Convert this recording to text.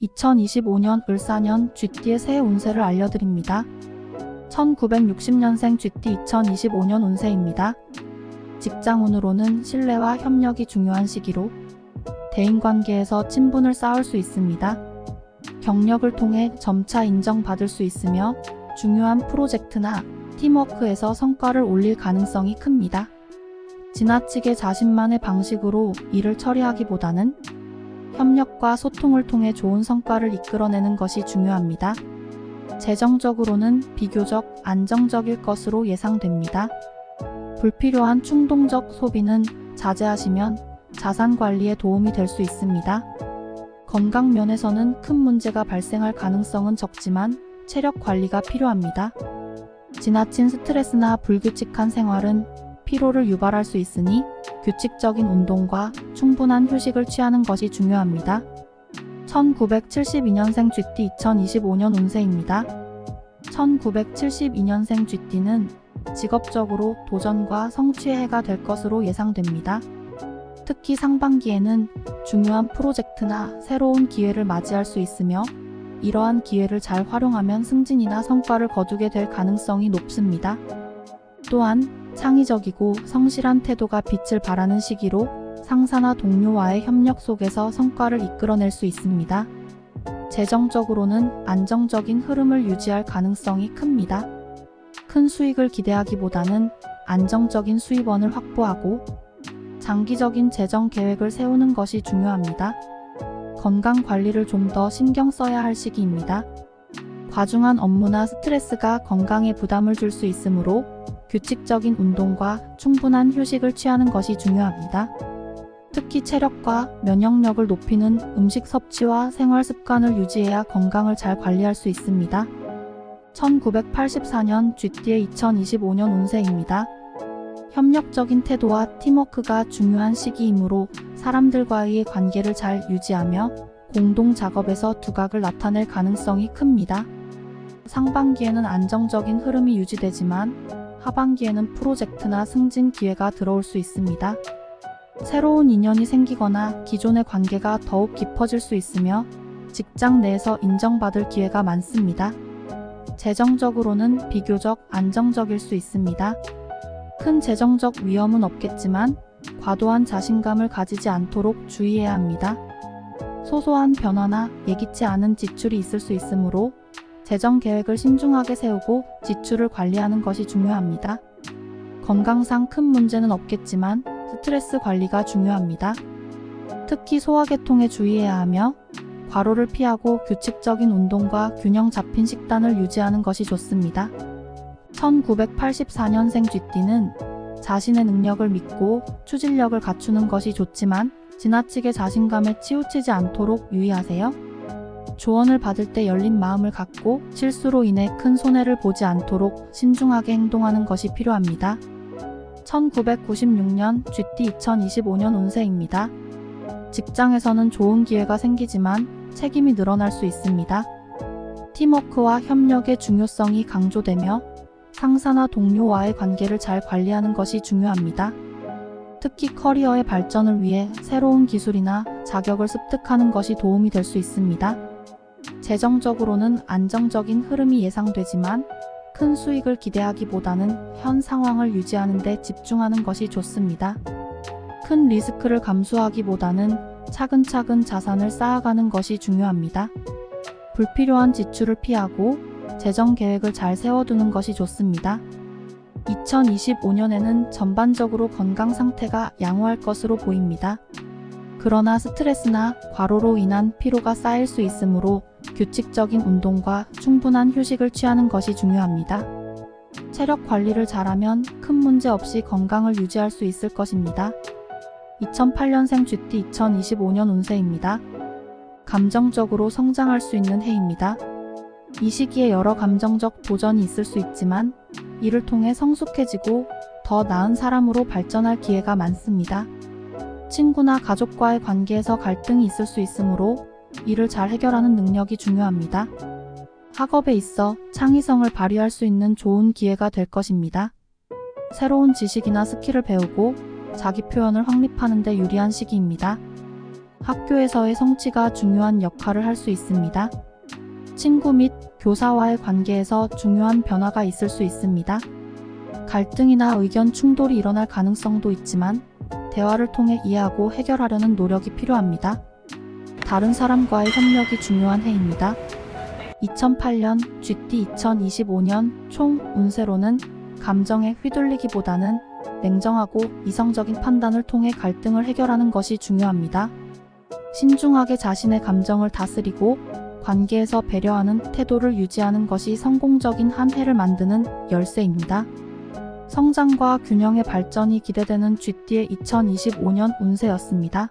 2025년 을사년 쥐띠의 새해 운세를 알려드립니다. 1960년생 쥐띠 2025년 운세입니다. 직장운으로는 신뢰와 협력이 중요한 시기로 대인관계에서 친분을 쌓을 수 있습니다. 경력을 통해 점차 인정받을 수 있으며 중요한 프로젝트나 팀워크에서 성과를 올릴 가능성이 큽니다. 지나치게 자신만의 방식으로 일을 처리하기보다는 협력과 소통을 통해 좋은 성과를 이끌어내는 것이 중요합니다. 재정적으로는 비교적 안정적일 것으로 예상됩니다. 불필요한 충동적 소비는 자제하시면 자산 관리에 도움이 될 수 있습니다. 건강 면에서는 큰 문제가 발생할 가능성은 적지만 체력 관리가 필요합니다. 지나친 스트레스나 불규칙한 생활은 피로를 유발할 수 있으니 규칙적인 운동과 충분한 휴식을 취하는 것이 중요합니다. 1972년생 쥐띠 2025년 운세입니다. 1972년생 쥐띠는 직업적으로 도전과 성취의 해가 될 것으로 예상됩니다. 특히 상반기에는 중요한 프로젝트나 새로운 기회를 맞이할 수 있으며 이러한 기회를 잘 활용하면 승진이나 성과를 거두게 될 가능성이 높습니다. 또한 창의적이고 성실한 태도가 빛을 발하는 시기로 상사나 동료와의 협력 속에서 성과를 이끌어낼 수 있습니다. 재정적으로는 안정적인 흐름을 유지할 가능성이 큽니다. 큰 수익을 기대하기보다는 안정적인 수입원을 확보하고 장기적인 재정 계획을 세우는 것이 중요합니다. 건강 관리를 좀 더 신경 써야 할 시기입니다. 과중한 업무나 스트레스가 건강에 부담을 줄 수 있으므로 규칙적인 운동과 충분한 휴식을 취하는 것이 중요합니다. 특히 체력과 면역력을 높이는 음식 섭취와 생활 습관을 유지해야 건강을 잘 관리할 수 있습니다. 1984년 쥐띠의 2025년 운세입니다. 협력적인 태도와 팀워크가 중요한 시기이므로 사람들과의 관계를 잘 유지하며 공동 작업에서 두각을 나타낼 가능성이 큽니다. 상반기에는 안정적인 흐름이 유지되지만 하반기에는 프로젝트나 승진 기회가 들어올 수 있습니다. 새로운 인연이 생기거나 기존의 관계가 더욱 깊어질 수 있으며 직장 내에서 인정받을 기회가 많습니다. 재정적으로는 비교적 안정적일 수 있습니다. 큰 재정적 위험은 없겠지만 과도한 자신감을 가지지 않도록 주의해야 합니다. 소소한 변화나 예기치 않은 지출이 있을 수 있으므로 재정 계획을 신중하게 세우고 지출을 관리하는 것이 중요합니다. 건강상 큰 문제는 없겠지만 스트레스 관리가 중요합니다. 특히 소화계통에 주의해야 하며 과로를 피하고 규칙적인 운동과 균형 잡힌 식단을 유지하는 것이 좋습니다. 1984년생 쥐띠는 자신의 능력을 믿고 추진력을 갖추는 것이 좋지만 지나치게 자신감에 치우치지 않도록 유의하세요. 조언을 받을 때 열린 마음을 갖고 실수로 인해 큰 손해를 보지 않도록 신중하게 행동하는 것이 필요합니다. 1996년 쥐띠 2025년 운세입니다. 직장에서는 좋은 기회가 생기지만 책임이 늘어날 수 있습니다. 팀워크와 협력의 중요성이 강조되며 상사나 동료와의 관계를 잘 관리하는 것이 중요합니다. 특히 커리어의 발전을 위해 새로운 기술이나 자격을 습득하는 것이 도움이 될 수 있습니다. 재정적으로는 안정적인 흐름이 예상되지만 큰 수익을 기대하기보다는 현 상황을 유지하는 데 집중하는 것이 좋습니다. 큰 리스크를 감수하기보다는 차근차근 자산을 쌓아가는 것이 중요합니다. 불필요한 지출을 피하고 재정 계획을 잘 세워두는 것이 좋습니다. 2025년에는 전반적으로 건강 상태가 양호할 것으로 보입니다. 그러나 스트레스나 과로로 인한 피로가 쌓일 수 있으므로 규칙적인 운동과 충분한 휴식을 취하는 것이 중요합니다. 체력 관리를 잘하면 큰 문제 없이 건강을 유지할 수 있을 것입니다. 2008년생 쥐띠 2025년 운세입니다. 감정적으로 성장할 수 있는 해입니다. 이 시기에 여러 감정적 도전이 있을 수 있지만 이를 통해 성숙해지고 더 나은 사람으로 발전할 기회가 많습니다. 친구나 가족과의 관계에서 갈등이 있을 수 있으므로 이를 잘 해결하는 능력이 중요합니다. 학업에 있어 창의성을 발휘할 수 있는 좋은 기회가 될 것입니다. 새로운 지식이나 스킬을 배우고 자기 표현을 확립하는 데 유리한 시기입니다. 학교에서의 성취가 중요한 역할을 할 수 있습니다. 친구 및 교사와의 관계에서 중요한 변화가 있을 수 있습니다. 갈등이나 의견 충돌이 일어날 가능성도 있지만 대화를 통해 이해하고 해결하려는 노력이 필요합니다. 다른 사람과의 협력이 중요한 해입니다. 2008년 GT 2025년 총 운세로는 감정에 휘둘리기보다는 냉정하고 이성적인 판단을 통해 갈등을 해결하는 것이 중요합니다. 신중하게 자신의 감정을 다스리고 관계에서 배려하는 태도를 유지하는 것이 성공적인 한 해를 만드는 열쇠입니다. 성장과 균형의 발전이 기대되는 GT의 2025년 운세였습니다.